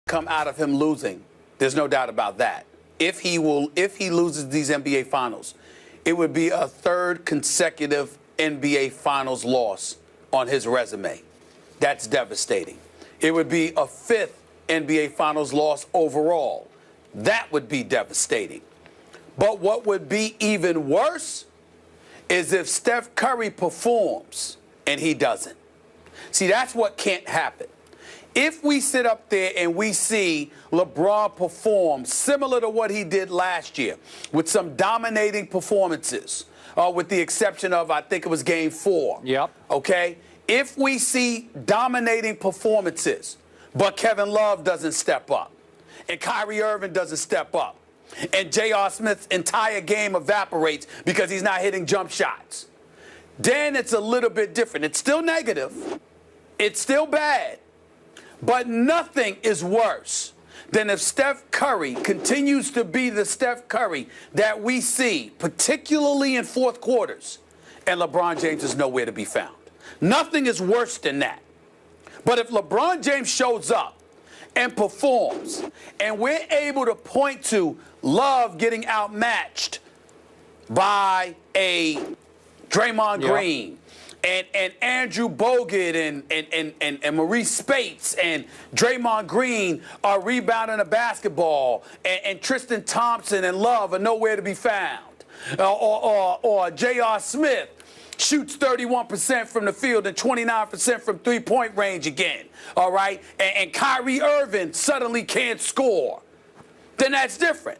come out of him losing. There's no doubt about that. If he loses these NBA Finals, it would be a third consecutive NBA Finals loss on his resume. That's devastating. It would be a fifth NBA Finals loss overall. That would be devastating. But what would be even worse is if Steph Curry performs and he doesn't. See, that's what can't happen. If we sit up there and we see LeBron perform similar to what he did last year with some dominating performances, with the exception of, I think it was Game 4. Yep. Okay? If we see dominating performances, but Kevin Love doesn't step up, and Kyrie Irving doesn't step up, and J.R. Smith's entire game evaporates because he's not hitting jump shots, then it's a little bit different. It's still negative. It's still bad. But nothing is worse than if Steph Curry continues to be the Steph Curry that we see, particularly in fourth quarters, and LeBron James is nowhere to be found. Nothing is worse than that. But if LeBron James shows up and performs, and we're able to point to Love getting outmatched by a Draymond Green, and Andrew Bogut and Maurice Spates and Draymond Green are rebounding a basketball, and Tristan Thompson and Love are nowhere to be found, or J.R. Smith shoots 31% from the field and 29% from three-point range again, all right, and Kyrie Irving suddenly can't score, then that's different.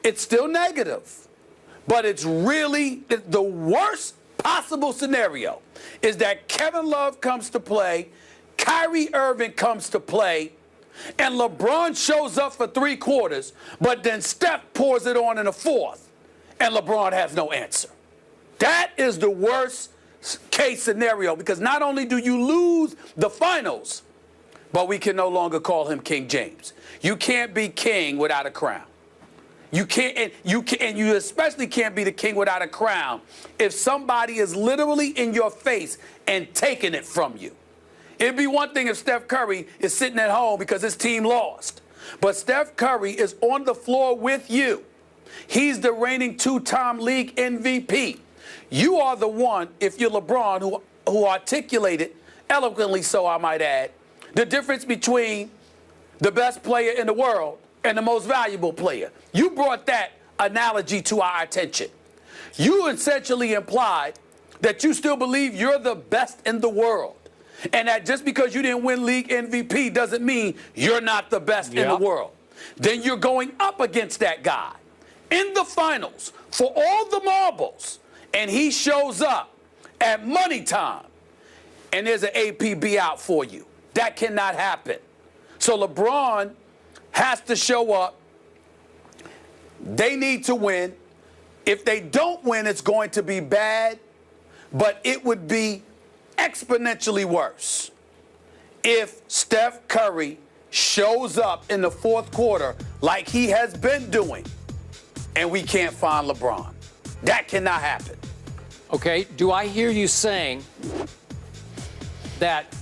It's still negative, but it's really the worst possible scenario is that Kevin Love comes to play, Kyrie Irving comes to play, and LeBron shows up for three quarters, but then Steph pours it on in the fourth, and LeBron has no answer. That is the worst case scenario, because not only do you lose the finals, but we can no longer call him King James. You can't be king without a crown. You can't, and you especially can't be the king without a crown if somebody is literally in your face and taking it from you. It'd be one thing if Steph Curry is sitting at home because his team lost, but Steph Curry is on the floor with you. He's the reigning two-time league MVP. You are the one, if you're LeBron, who articulated, eloquently so I might add, the difference between the best player in the world and the most valuable player. You brought that analogy to our attention. You essentially implied that you still believe you're the best in the world, and that just because you didn't win league MVP doesn't mean you're not the best in the world. Then you're going up against that guy in the finals for all the marbles, and he shows up at money time, and there's an APB out for you. That cannot happen. So LeBron has to show up. They need to win. If they don't win, it's going to be bad, but it would be exponentially worse if Steph Curry shows up in the fourth quarter like he has been doing, and we can't find LeBron. That cannot happen. Okay, do I hear you saying that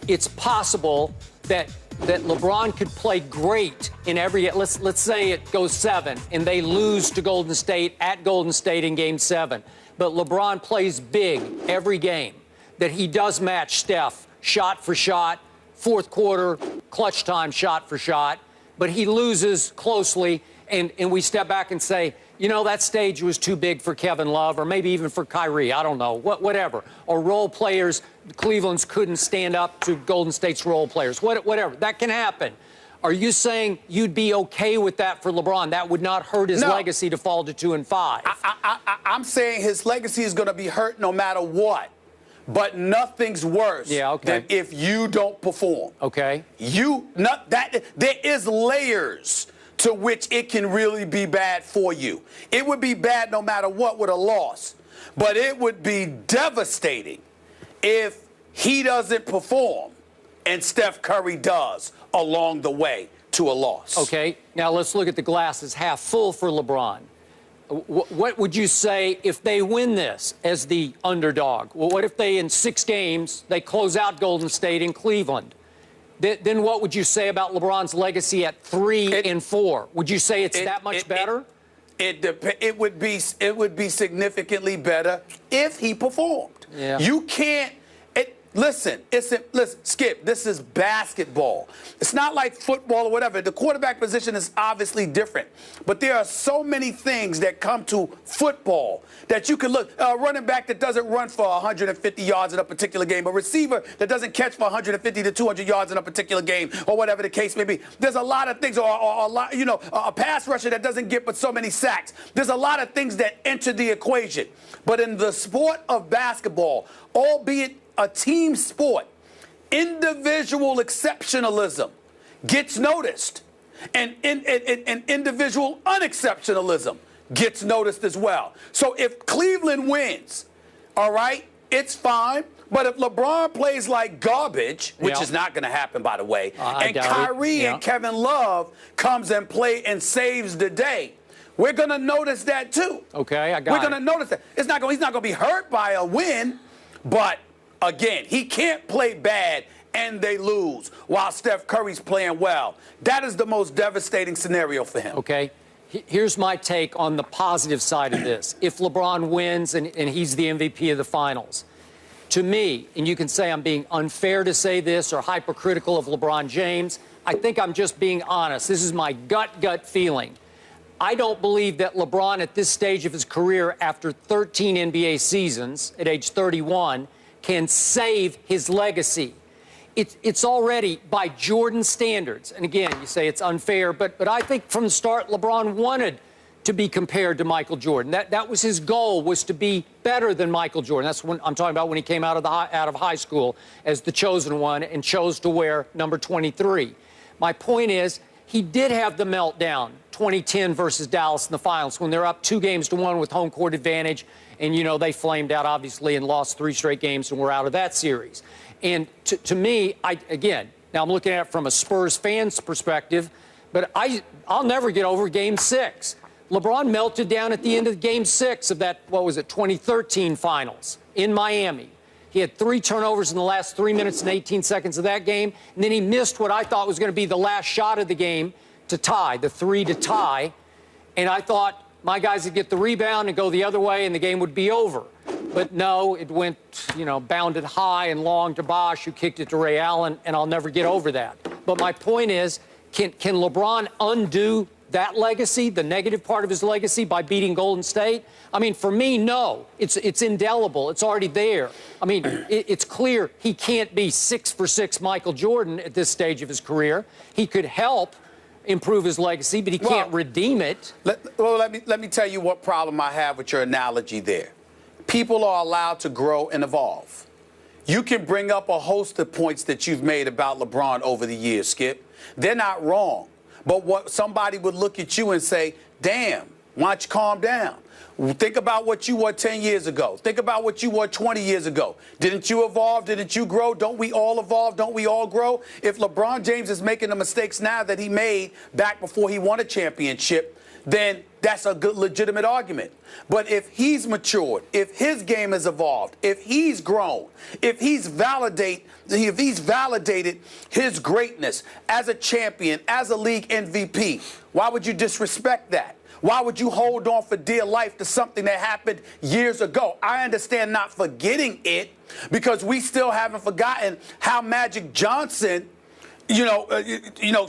it's possible that LeBron could play great in every, let's say it goes 7 and they lose to Golden State at Golden State in Game 7, but LeBron plays big every game, that he does match Steph shot for shot, fourth quarter, clutch time shot for shot, but he loses closely, and we step back and say, you know, that stage was too big for Kevin Love, or maybe even for Kyrie, I don't know, whatever. Or role players, Cleveland's couldn't stand up to Golden State's role players, whatever. That can happen. Are you saying you'd be okay with that for LeBron? That would not hurt his legacy to fall to 2 and 5? I'm saying his legacy is going to be hurt no matter what. But nothing's worse than if you don't perform. Okay. There is layers to which it can really be bad for you. It would be bad no matter what with a loss, but it would be devastating if he doesn't perform and Steph Curry does along the way to a loss. Okay, now let's look at the glasses half full for LeBron. What would you say if they win this as the underdog? Well, what if they, in 6 games, they close out Golden State in Cleveland? then what would you say about LeBron's legacy at 3 and 4? Would you say it's that much better? It would be significantly better if he performed. Yeah. You can't. Listen, Skip, this is basketball. It's not like football or whatever. The quarterback position is obviously different. But there are so many things that come to football that you can look. A running back that doesn't run for 150 yards in a particular game, a receiver that doesn't catch for 150 to 200 yards in a particular game, or whatever the case may be. There's a lot of things, or a lot, a pass rusher that doesn't get but so many sacks. There's a lot of things that enter the equation. But in the sport of basketball, albeit a team sport, individual exceptionalism gets noticed, and individual unexceptionalism gets noticed as well. So if Cleveland wins, all right, it's fine. But if LeBron plays like garbage, which is not going to happen, by the way, and Kyrie and Kevin Love comes and play and saves the day, we're going to notice that too. Okay, I got it. We're going to notice that. He's not going to be hurt by a win, but again, he can't play bad and they lose while Steph Curry's playing well. That is the most devastating scenario for him. Okay. Here's my take on the positive side of this. If LeBron wins and he's the MVP of the finals, to me, and you can say I'm being unfair to say this or hypercritical of LeBron James, I think I'm just being honest. This is my gut feeling. I don't believe that LeBron at this stage of his career, after 13 NBA seasons at age 31, can save his legacy. It's already by Jordan standards. And again, you say it's unfair, but I think from the start, LeBron wanted to be compared to Michael Jordan. That was his goal, was to be better than Michael Jordan. That's when I'm talking about when he came out of high school as the chosen one and chose to wear number 23. My point is, he did have the meltdown 2010 versus Dallas in the finals when they're up 2-1 with home court advantage. And, they flamed out, obviously, and lost 3 straight games and were out of that series. And to me, now I'm looking at it from a Spurs fan's perspective, but I'll never get over Game 6. LeBron melted down at the end of Game 6 of that, 2013 finals in Miami. He had 3 turnovers in the last 3 minutes and 18 seconds of that game, and then he missed what I thought was going to be the last shot of the game to tie, the 3 to tie. And I thought my guys would get the rebound and go the other way and the game would be over. But no, it went, bounded high and long to Bosh, who kicked it to Ray Allen, and I'll never get over that. But my point is, can LeBron undo that legacy, the negative part of his legacy, by beating Golden State? I mean, for me, no. It's indelible. It's already there. I mean, it's clear he can't be 6 for 6 Michael Jordan at this stage of his career. He could help improve his legacy, but he can't redeem it. Let me tell you what problem I have with your analogy there. People are allowed to grow and evolve. You can bring up a host of points that you've made about LeBron over the years, Skip. They're not wrong. But what somebody would look at you and say, damn, why don't you calm down? Think about what you were 10 years ago. Think about what you were 20 years ago. Didn't you evolve? Didn't you grow? Don't we all evolve? Don't we all grow? If LeBron James is making the mistakes now that he made back before he won a championship, then that's a good, legitimate argument. But if he's matured, if his game has evolved, if he's grown, if he's validated his greatness as a champion, as a league MVP, why would you disrespect that? Why would you hold on for dear life to something that happened years ago? I understand not forgetting it, because we still haven't forgotten how Magic Johnson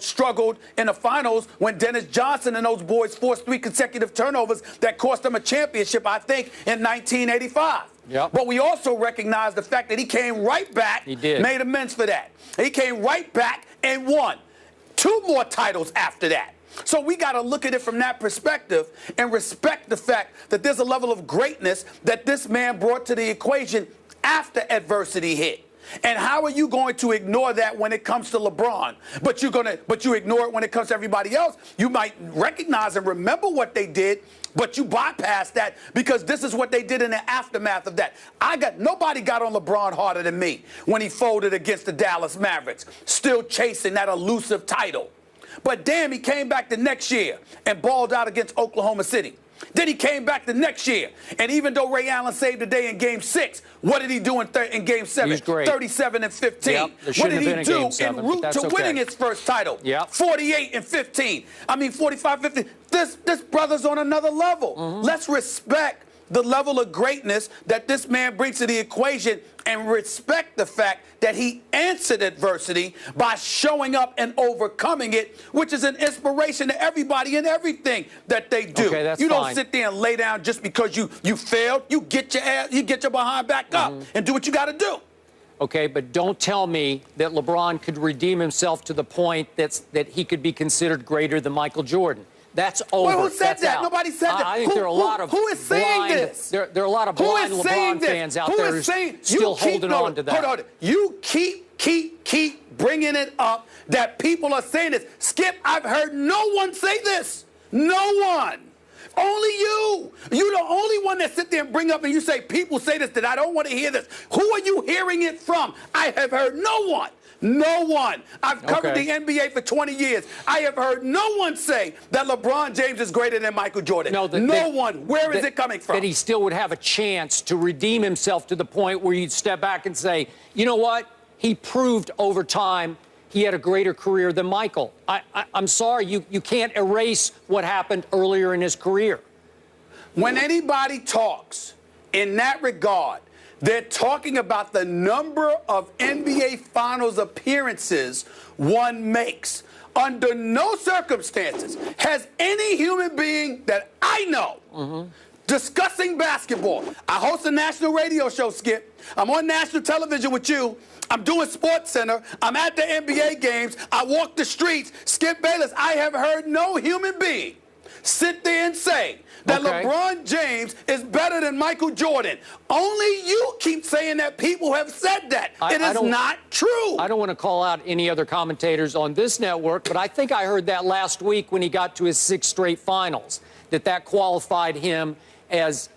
struggled in the finals when Dennis Johnson and those boys forced 3 consecutive turnovers that cost them a championship, I think, in 1985. Yep. But we also recognize the fact that he came right back, he did, made amends for that. He came right back and won 2 more titles after that. So we got to look at it from that perspective and respect the fact that there's a level of greatness that this man brought to the equation after adversity hit. And how are you going to ignore that when it comes to LeBron? But you ignore it when it comes to everybody else. You might recognize and remember what they did, but you bypass that because this is what they did in the aftermath of that. Nobody got on LeBron harder than me when he folded against the Dallas Mavericks, still chasing that elusive title. But damn, he came back the next year and balled out against Oklahoma City. Then he came back the next year. And even though Ray Allen saved the day in Game 6, what did he do in Game 7? 37 and 15. Yep, what did he do en route to winning his first title? Yep. 48 and 15. I mean, 45, 50. This brother's on another level. Let's respect the level of greatness that this man brings to the equation and respect the fact that he answered adversity by showing up and overcoming it, which is an inspiration to everybody and everything that they do. Okay, that's you don't fine. sit there and lay down just because you failed. You get your behind back up and do what you got to do. Okay, but don't tell me that LeBron could redeem himself to the point that he could be considered greater than Michael Jordan. That's over. Well, who said That's that? out. Nobody said that. I think there are a lot of who is saying blind, this? There are a lot of blind LeBron fans out there still holding on to that. Hold on. You keep bringing it up that people are saying this. Skip, I've heard no one say this. No one. Only you. You're the only one that sit there and bring up and you say people say this, that I don't want to hear this. Who are you hearing it from? I have heard no one. No one. I've covered the NBA for 20 years. I have heard no one say that LeBron James is greater than Michael Jordan. No one. Where is it coming from? That he still would have a chance to redeem himself to the point where you'd step back and say, you know what? He proved over time he had a greater career than Michael. I'm sorry, you can't erase what happened earlier in his career. When anybody talks in that regard, they're talking about the number of NBA Finals appearances one makes. Under no circumstances has any human being that I know discussing basketball. I host a national radio show, Skip. I'm on national television with you. I'm doing Sports Center. I'm at the NBA games. I walk the streets. Skip Bayless, I have heard no human being sit there and say that LeBron James is better than Michael Jordan. Only you keep saying that people have said that. It is not true. I don't want to call out any other commentators on this network, but I think I heard that last week when he got to his 6th straight finals, that qualified him as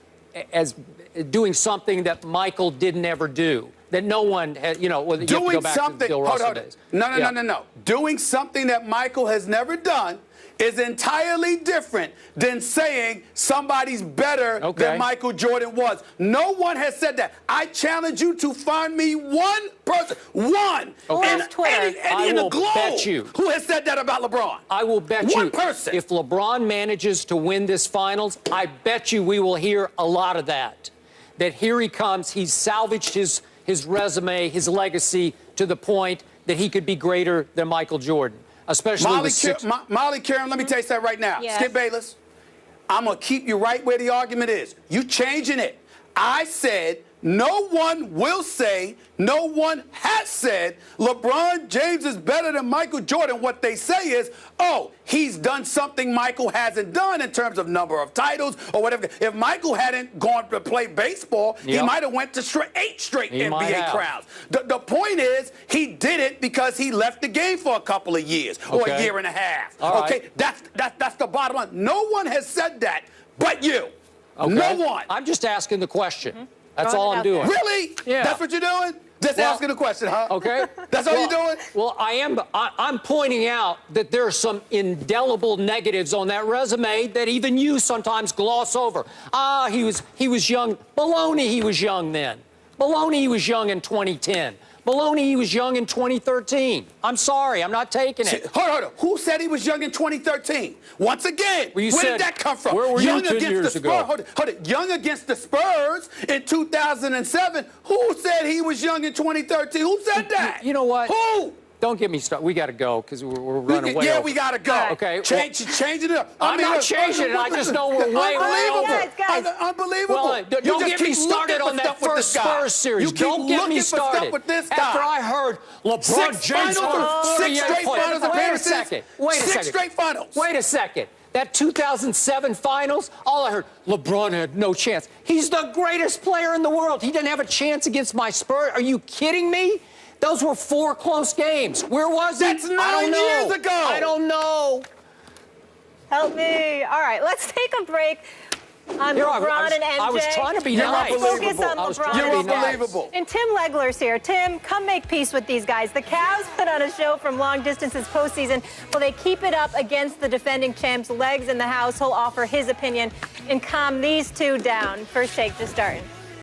doing something that Michael didn't ever do. That no one had, you know, well, you have to go back to the Bill Russell days. No. Doing something that Michael has never done is entirely different than saying somebody's better than Michael Jordan was. No one has said that. I challenge you to find me one person, one, in the globe who has said that about LeBron. I will bet you. One person. If LeBron manages to win this finals, I bet you we will hear a lot of that. That here he comes, he's salvaged his resume, his legacy, to the point that he could be greater than Michael Jordan. Especially Molly Karen, let me tell you something right now. Yes. Skip Bayless, I'm going to keep you right where the argument is. You changing it. I said no one will say, no one has said LeBron James is better than Michael Jordan. What they say is, oh, he's done something Michael hasn't done in terms of number of titles or whatever. If Michael hadn't gone to play baseball, he might have went to 8 straight NBA crowns. The point is, he did it because he left the game for a couple of years or a year and a half. That's the bottom line. No one has said that but you. No one. I'm just asking the question. That's all I'm doing. Really? Yeah. That's what you're doing? Just asking a question, huh? Okay. That's all you're doing? Well, I'm pointing out that there are some indelible negatives on that resume that even you sometimes gloss over. He was young. Baloney, he was young then. Baloney, he was young in 2010. Baloney, he was young in 2013. I'm sorry, I'm not taking it. Hold on. Who said he was young in 2013? Once again, where did that come from? Where were you 10 years ago? Hold it. Young against the Spurs in 2007. Who said he was young in 2013? Who said that? You know what? Who? Don't get me started. We got to go because we're running way over. We got to go. Okay. Changing it up. I'm not changing it. I just know we're way over. Guys. Unbelievable. Well, don't get me started on that first Spurs series. Don't get me started. After I heard LeBron James scored 6 straight finals appearances. Wait a second. 6 straight finals. Wait a second. That 2007 finals, all I heard, LeBron had no chance. He's the greatest player in the world. He didn't have a chance against my Spurs. Are you kidding me? Those were 4 close games. Where was he? That's 9 years ago. I don't know. Help me. All right, let's take a break. on LeBron and MJ. I was trying to be nice. Focus on LeBron. You're unbelievable. And Tim Legler's here. Tim, come make peace with these guys. The Cavs put on a show from long distances postseason. Will they keep it up against the defending champs? Legs in the house. He'll offer his opinion and calm these two down. First take, just starting.